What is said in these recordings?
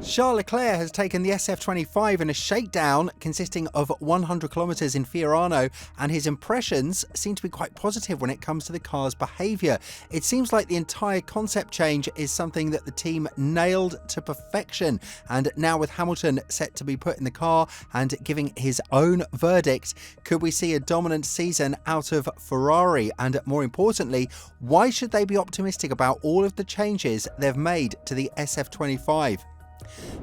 Charles Leclerc has taken the SF-25 in a shakedown consisting of 100 kilometres in Fiorano, and his impressions seem to be quite positive when it comes to the car's behaviour. It seems like the entire concept change is something that the team nailed to perfection, and now with Hamilton set to be put in the car and giving his own verdict, could we see a dominant season out of Ferrari? And more importantly, why should they be optimistic about all of the changes they've made to the SF-25?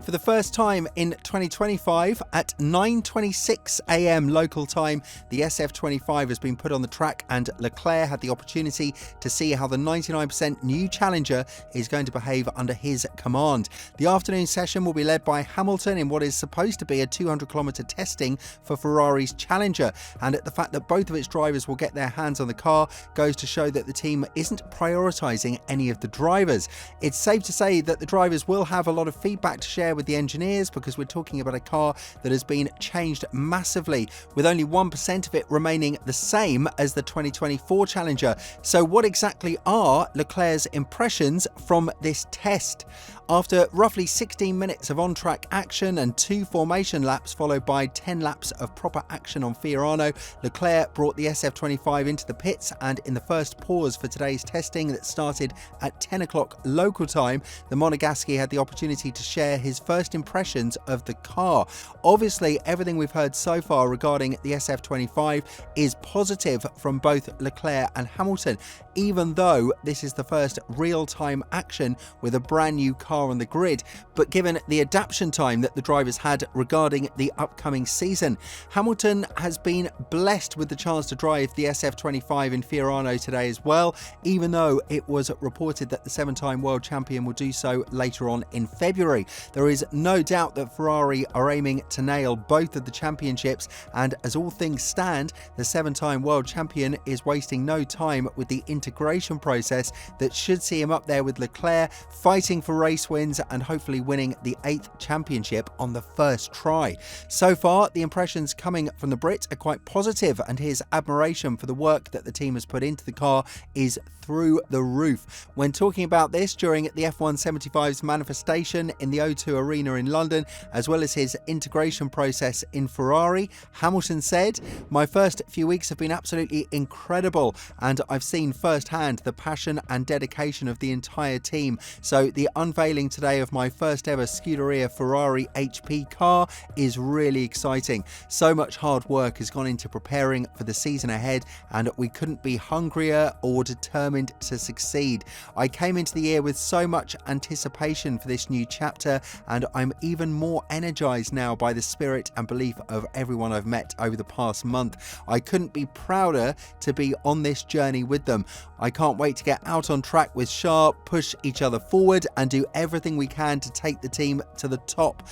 For the first time in 2025, at 9:26 AM local time, the SF-25 has been put on the track, and Leclerc had the opportunity to see how the 99% new Challenger is going to behave under his command. The afternoon session will be led by Hamilton in what is supposed to be a 200-kilometre testing for Ferrari's Challenger, and the fact that both of its drivers will get their hands on the car goes to show that the team isn't prioritising any of the drivers. It's safe to say that the drivers will have a lot of feedback to share with the engineers, because we're talking about a car that has been changed massively, with only 1% of it remaining the same as the 2024 Challenger. So what exactly are Leclerc's impressions from this test? After roughly 16 minutes of on-track action and 2 formation laps followed by 10 laps of proper action on Fiorano, Leclerc brought the SF-25 into the pits, and in the first pause for today's testing that started at 10 o'clock local time, the Monegasque had the opportunity to share his first impressions of the car. Obviously, everything we've heard so far regarding the SF-25 is positive from both Leclerc and Hamilton, even though this is the first real-time action with a brand new car on the grid. But given the adaptation time that the drivers had regarding the upcoming season, Hamilton has been blessed with the chance to drive the SF-25 in Fiorano today as well, even though it was reported that the 7-time world champion will do so later on in February. There is no doubt that Ferrari are aiming to nail both of the championships, and as all things stand, the 7-time world champion is wasting no time with the integration process that should see him up there with Leclerc, fighting for race wins and hopefully winning the 8th championship on the first try. So far, the impressions coming from the Brit are quite positive, and his admiration for the work that the team has put into the car is through the roof. When talking about this during the F125's manifestation in the O2 Arena in London, as well as his integration process in Ferrari, Hamilton said, "My first few weeks have been absolutely incredible, and I've seen firsthand the passion and dedication of the entire team. So the unveiling today of my first ever Scuderia Ferrari HP car is really exciting. So much hard work has gone into preparing for the season ahead, and we couldn't be hungrier or determined to succeed. I came into the year with so much anticipation for this new chapter, and I'm even more energized now by the spirit and belief of everyone I've met over the past month. I couldn't be prouder to be on this journey with them. I can't wait to get out on track with Charles, push each other forward, and do everything we can to take the team to the top."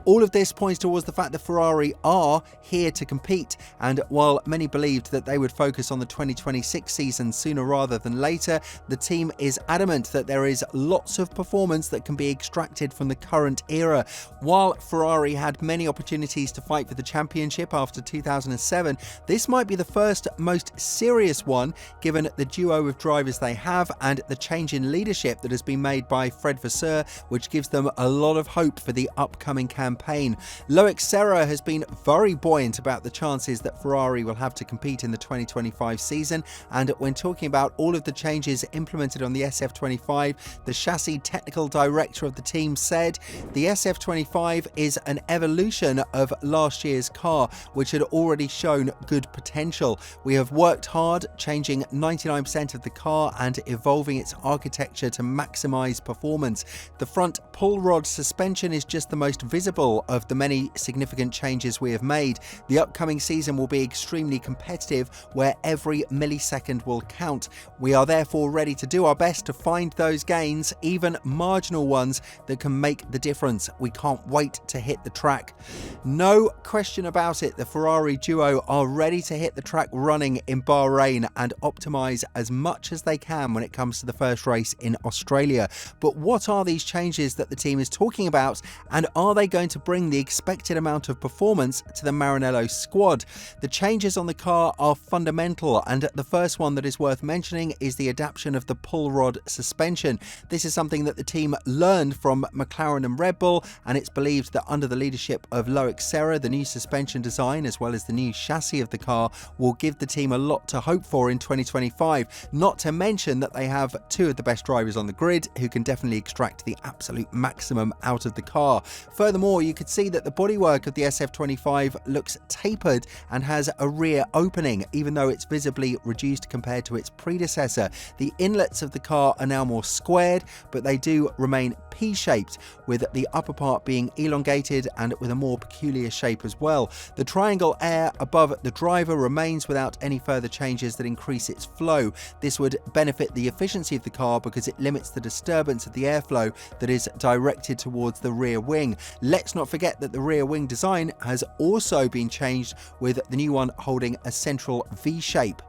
All of this points towards the fact that Ferrari are here to compete, and while many believed that they would focus on the 2026 season sooner rather than later, the team is adamant that there is lots of performance that can be extracted from the current era. While Ferrari had many opportunities to fight for the championship after 2007, this might be the first most serious one, given the duo of drivers they have and the change in leadership that has been made by Fred Vasseur, which gives them a lot of hope for the upcoming campaign. Loic Serra has been very buoyant about the chances that Ferrari will have to compete in the 2025 season, and when talking about all of the changes implemented on the SF-25, the chassis technical director of the team said, "The SF-25 is an evolution of last year's car, which had already shown good potential. We have worked hard, changing 99% of the car and evolving its architecture to maximize performance. The front pull rod suspension is just the most visible of the many significant changes we have made. The upcoming season will be extremely competitive, where every millisecond will count. We are therefore ready to do our best to find those gains, even marginal ones, that can make the difference. We can't wait to hit the track." No question about it, the Ferrari duo are ready to hit the track running in Bahrain and optimize as much as they can when it comes to the first race in Australia. But what are these changes that the team is talking about, and are they going to bring the expected amount of performance to the Maranello squad? The changes on the car are fundamental, and the first one that is worth mentioning is the adaptation of the pull rod suspension. This is something that the team learned from McLaren and Red Bull Bull, and it's believed that under the leadership of Leclerc, the new suspension design as well as the new chassis of the car will give the team a lot to hope for in 2025, not to mention that they have two of the best drivers on the grid who can definitely extract the absolute maximum out of the car. Furthermore, you could see that the bodywork of the SF-25 looks tapered and has a rear opening, even though it's visibly reduced compared to its predecessor. The inlets of the car are now more squared, but they do remain P-shaped, with the upper part being elongated and with a more peculiar shape as well. The triangle air above the driver remains without any further changes that increase its flow. This would benefit the efficiency of the car because it limits the disturbance of the airflow that is directed towards the rear wing. Let's not forget that the rear wing design has also been changed, with the new one holding a central V shape.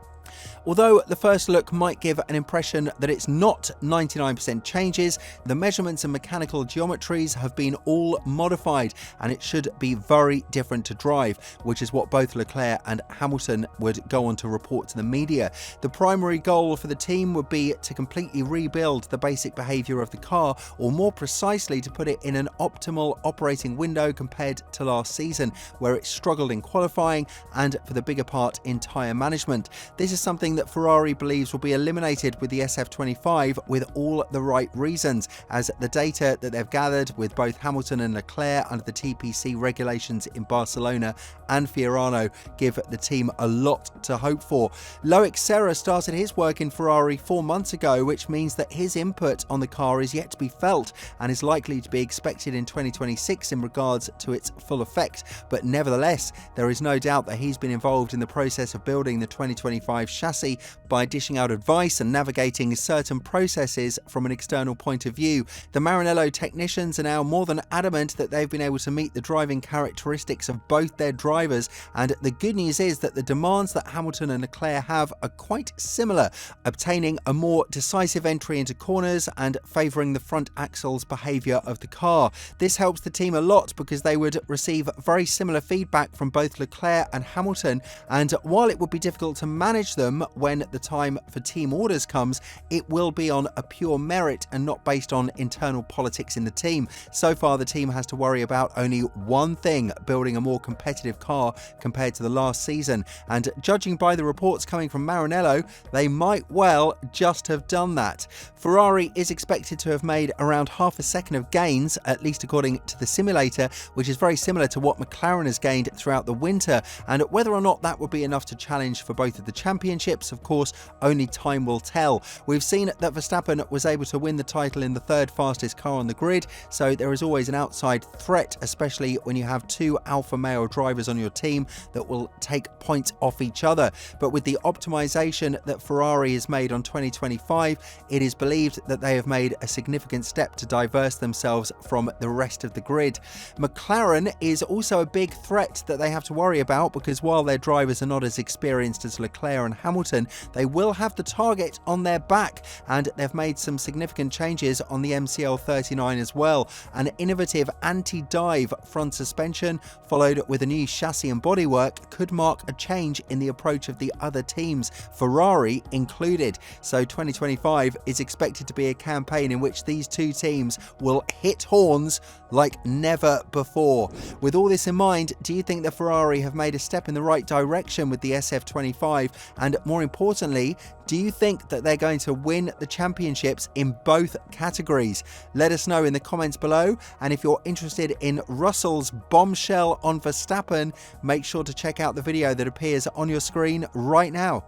Although the first look might give an impression that it's not 99% changes, the measurements and mechanical geometries have been all modified, and it should be very different to drive, which is what both Leclerc and Hamilton would go on to report to the media. The primary goal for the team would be to completely rebuild the basic behaviour of the car, or more precisely to put it in an optimal operating window compared to last season, where it struggled in qualifying and for the bigger part in tyre management. This is something that Ferrari believes will be eliminated with the SF-25 with all the right reasons, as the data that they've gathered with both Hamilton and Leclerc under the TPC regulations in Barcelona and Fiorano give the team a lot to hope for. Leclerc started his work in Ferrari 4 months ago, which means that his input on the car is yet to be felt and is likely to be expected in 2026 in regards to its full effect. But nevertheless, there is no doubt that he's been involved in the process of building the 2025 chassis by dishing out advice and navigating certain processes from an external point of view. The Maranello technicians are now more than adamant that they've been able to meet the driving characteristics of both their drivers, and the good news is that the demands that Hamilton and Leclerc have are quite similar, obtaining a more decisive entry into corners and favouring the front axle's behaviour of the car. This helps the team a lot because they would receive very similar feedback from both Leclerc and Hamilton, and while it would be difficult to manage them when the time for team orders comes, it will be on a pure merit and not based on internal politics in the team. So far, the team has to worry about only one thing: building a more competitive car compared to the last season. And judging by the reports coming from Maranello, they might well just have done that. Ferrari is expected to have made around half a second of gains, at least according to the simulator, which is very similar to what McLaren has gained throughout the winter. And whether or not that would be enough to challenge for both of the championships, of course, only time will tell. We've seen that Verstappen was able to win the title in the third fastest car on the grid, so there is always an outside threat, especially when you have two alpha male drivers on your team that will take points off each other. But with the optimization that Ferrari has made on 2025, it is believed that they have made a significant step to diverse themselves from the rest of the grid. McLaren is also a big threat that they have to worry about, because while their drivers are not as experienced as Leclerc and Hamilton, they will have the target on their back, and they've made some significant changes on the MCL39 as well. An innovative anti-dive front suspension followed with a new chassis and bodywork could mark a change in the approach of the other teams, Ferrari included. So 2025 is expected to be a campaign in which these two teams will hit horns like never before. With all this in mind, do you think that Ferrari have made a step in the right direction with the SF25? And more importantly, do you think that they're going to win the championships in both categories? Let us know in the comments below. And if you're interested in Russell's bombshell on Verstappen, make sure to check out the video that appears on your screen right now.